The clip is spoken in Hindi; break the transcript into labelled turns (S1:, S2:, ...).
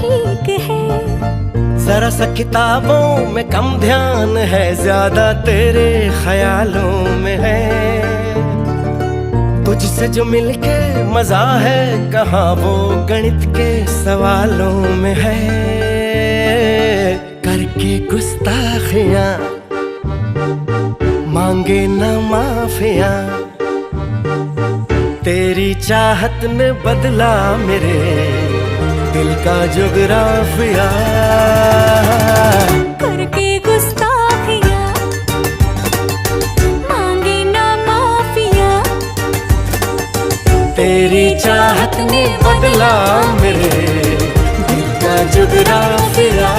S1: ठीक है।
S2: जरा सा किताबों में कम ध्यान है, ज्यादा तेरे ख्यालों में है। तुझसे जो मिलके मजा है, कहाँ वो गणित के सवालों में है। करके गुस्ताखियां मांगे न माफियां, तेरी चाहत ने बदला मेरे दिल का जुगराफिया।
S1: करके गुस्ताखियां मांगे ना माफिया,
S2: तेरी चाहत ने बदला मेरे दिल का जुगराफिया।